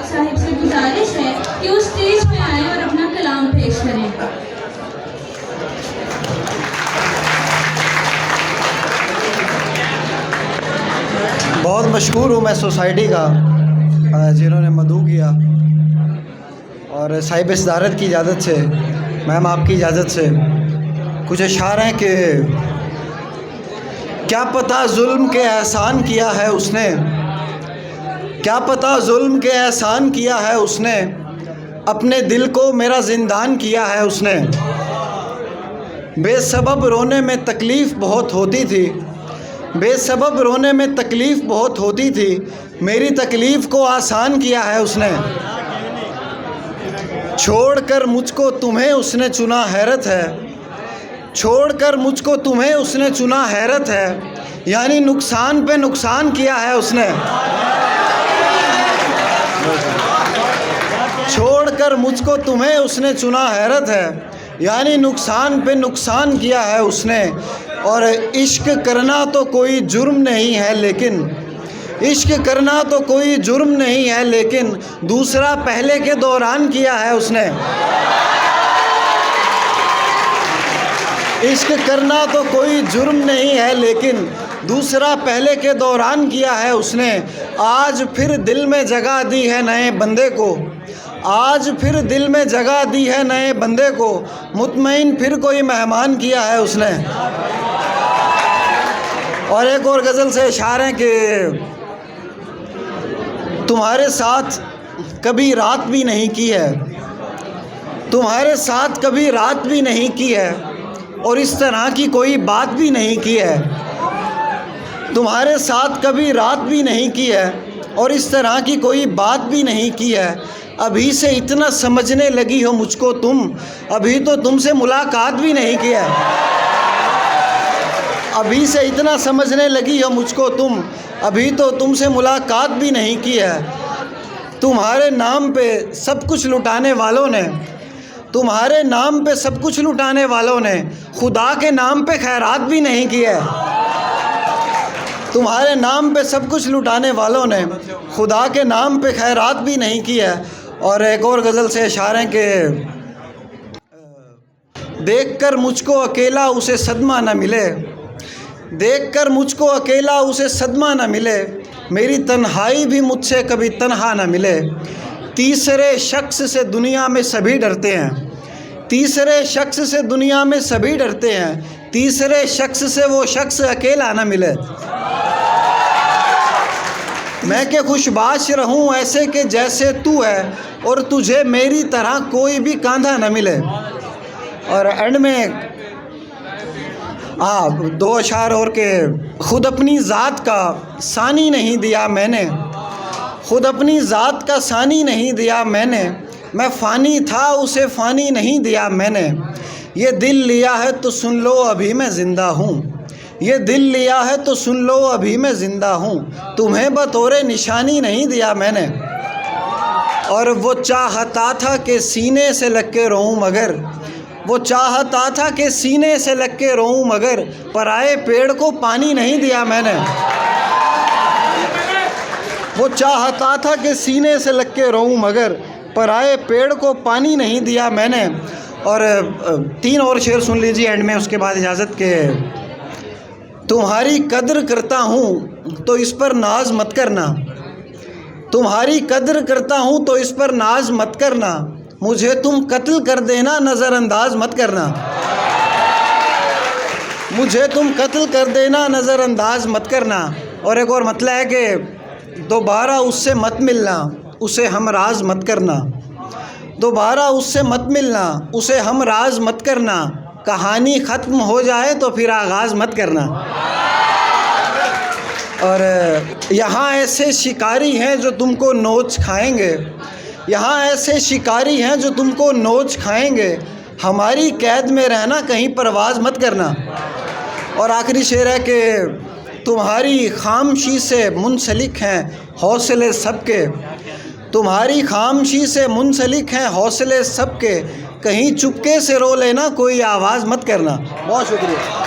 पाक साहिब से गुजारिश है कि उस स्टेज पे आए और अपना कलाम पेश करें। बहुत मशहूर हूँ मैं सोसाइटी का जिन्होंने मदऊ किया, और साहिब सदारत की इजाज़त से, मैम आपकी इजाज़त से कुछ अशार हैं कि क्या पता जुल्म के एहसान किया है उसने, क्या पता जुल्म के एहसान किया है उसने, अपने दिल को मेरा ज़िंदान किया है उसने। बेसबब रोने में तकलीफ़ बहुत होती थी, बेसबब रोने में तकलीफ़ बहुत होती थी, मेरी तकलीफ़ को आसान किया है उसने। छोड़कर मुझको तुम्हें उसने चुना हैरत है, छोड़कर मुझको तुम्हें उसने चुना हैरत है, यानी नुकसान पे नुकसान किया है उसने। छोड़कर मुझको तुम्हें उसने चुना हैरत है, यानी नुकसान पे नुकसान किया है उसने। और इश्क करना तो कोई जुर्म नहीं है लेकिन, इश्क करना तो कोई जुर्म नहीं है लेकिन, दूसरा पहले के दौरान किया है उसने। इश्क करना तो कोई जुर्म नहीं है लेकिन, दूसरा पहले के दौरान किया है उसने। आज फिर दिल में जगह दी है नए बंदे को, आज फिर दिल में जगह दी है नए बंदे को, मुतमईन फिर कोई मेहमान किया है उसने। और एक और गज़ल से इशारे हैं कि तुम्हारे साथ कभी रात भी नहीं की है, तुम्हारे साथ कभी रात भी नहीं की है, और इस तरह की कोई बात भी नहीं की है। तुम्हारे साथ कभी रात भी नहीं की है, और इस तरह की कोई बात भी नहीं की है। अभी से इतना समझने लगी हो मुझको तुम, अभी तो तुमसे मुलाकात भी नहीं की है। अभी से इतना समझने लगी हो मुझको तुम, अभी तो तुमसे मुलाकात भी नहीं की है। तुम्हारे नाम पे सब कुछ लुटाने वालों ने, तुम्हारे नाम पे सब कुछ लुटाने वालों ने, खुदा के नाम पे खैरात भी नहीं की है। तुम्हारे नाम पे सब कुछ लुटाने वालों ने, खुदा के नाम पे खैरात भी नहीं की है। और एक और गज़ल से इशारे हैं कि देखकर मुझको अकेला उसे सदमा न मिले, देखकर मुझको अकेला उसे सदमा न मिले, मेरी तन्हाई भी मुझसे कभी तन्हा न मिले। तीसरे शख्स से दुनिया में सभी डरते हैं, तीसरे शख्स से दुनिया में सभी डरते हैं, तीसरे शख्स से वो शख्स अकेला न मिले। मैं के खुशबाश रहूं ऐसे के जैसे तू है, और तुझे मेरी तरह कोई भी कांधा न मिले। और एंड में दो अशार और के, खुद अपनी ज़ात का सानी नहीं दिया मैंने, खुद अपनी ज़ात का सानी नहीं दिया मैंने, मैं फ़ानी था उसे फ़ानी नहीं दिया मैंने। ये दिल लिया है तो सुन लो अभी मैं ज़िंदा हूँ, ये दिल लिया है तो सुन लो अभी मैं ज़िंदा हूँ, तुम्हें बतौरे निशानी नहीं दिया मैंने। और वो चाहता था कि सीने से लग के रोऊं मगर, वो चाहता था कि सीने से लग के रोऊं मगर, पराए पेड़ को पानी नहीं दिया मैंने। वो चाहता था कि सीने से लग के रोऊं मगर, पराए पेड़ को पानी नहीं दिया मैंने। और 3 और शेर सुन लीजिए एंड में, उसके बाद इजाज़त के। तुम्हारी कद्र करता हूँ तो इस पर नाज मत करना, तुम्हारी कद्र करता हूँ तो इस पर नाज मत करना, मुझे तुम कत्ल कर देना नज़रअंदाज मत करना, मुझे तुम कत्ल कर देना नज़रअंदाज मत करना। और एक और मतलब है कि दोबारा उससे मत मिलना, उसे हम राज मत करना, दोबारा उससे मत मिलना, उसे हम राज मत करना, कहानी ख़त्म हो जाए तो फिर आगाज़ मत करना। और यहाँ ऐसे शिकारी हैं जो तुमको नोच खाएंगे, यहाँ ऐसे शिकारी हैं जो तुमको नोच खाएंगे, हमारी कैद में रहना कहीं परवाज़ मत करना। और आखिरी शेर है कि तुम्हारी खामोशी से मुंसलिक हैं हौसले सबके, तुम्हारी खामोशी से मुंसलिक हैं हौसले सबके, कहीं चुपके से रो लेना कोई आवाज़ मत करना। बहुत शुक्रिया।